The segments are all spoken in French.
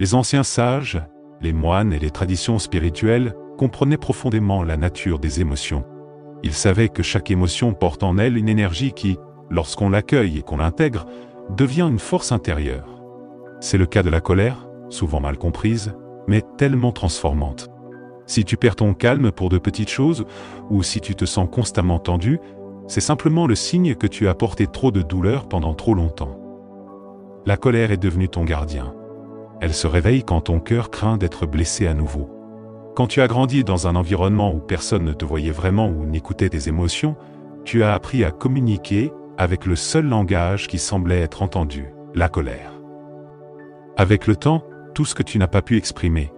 Les anciens sages, les moines et les traditions spirituelles comprenaient profondément la nature des émotions. Ils savaient que chaque émotion porte en elle une énergie qui, lorsqu'on l'accueille et qu'on l'intègre, devient une force intérieure. C'est le cas de la colère, souvent mal comprise, mais tellement transformante. Si tu perds ton calme pour de petites choses, ou si tu te sens constamment tendu, c'est simplement le signe que tu as porté trop de douleur pendant trop longtemps. La colère est devenue ton gardien. Elle se réveille quand ton cœur craint d'être blessé à nouveau. Quand tu as grandi dans un environnement où personne ne te voyait vraiment ou n'écoutait tes émotions, tu as appris à communiquer avec le seul langage qui semblait être entendu, la colère. Avec le temps, tout ce que tu n'as pas pu exprimer,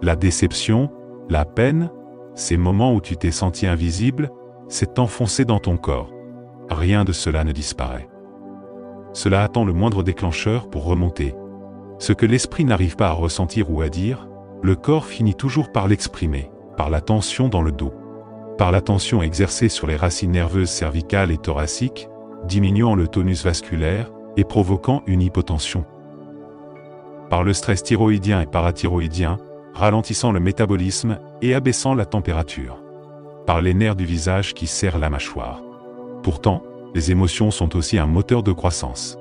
la déception, la peine, ces moments où tu t'es senti invisible, s'est enfoncé dans ton corps. Rien de cela ne disparaît. Cela attend le moindre déclencheur pour remonter. Ce que l'esprit n'arrive pas à ressentir ou à dire, le corps finit toujours par l'exprimer, par la tension dans le dos, par la tension exercée sur les racines nerveuses cervicales et thoraciques, diminuant le tonus vasculaire et provoquant une hypotension, par le stress thyroïdien et parathyroïdien, ralentissant le métabolisme et abaissant la température, par les nerfs du visage qui serrent la mâchoire. Pourtant, les émotions sont aussi un moteur de croissance.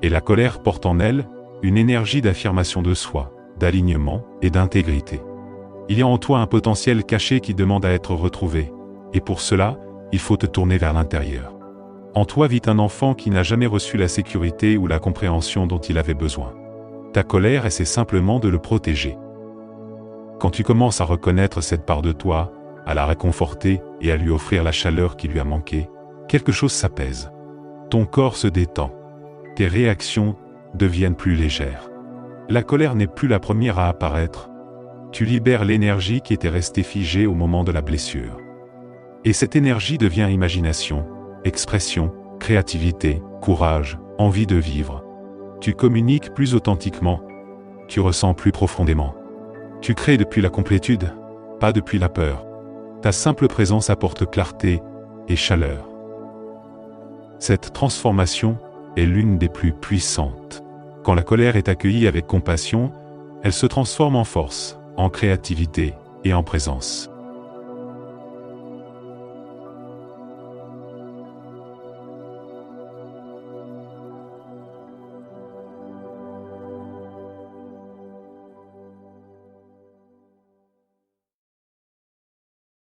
Et la colère porte en elle une énergie d'affirmation de soi, d'alignement et d'intégrité. Il y a en toi un potentiel caché qui demande à être retrouvé, et pour cela, il faut te tourner vers l'intérieur. En toi vit un enfant qui n'a jamais reçu la sécurité ou la compréhension dont il avait besoin. Ta colère essaie simplement de le protéger. Quand tu commences à reconnaître cette part de toi, à la réconforter et à lui offrir la chaleur qui lui a manqué, quelque chose s'apaise. Ton corps se détend. Tes réactions deviennent plus légères. La colère n'est plus la première à apparaître. Tu libères l'énergie qui était restée figée au moment de la blessure. Et cette énergie devient imagination, expression, créativité, courage, envie de vivre. Tu communiques plus authentiquement. Tu ressens plus profondément. Tu crées depuis la complétude, pas depuis la peur. Ta simple présence apporte clarté et chaleur. Cette transformation est l'une des plus puissantes. Quand la colère est accueillie avec compassion, elle se transforme en force, en créativité et en présence.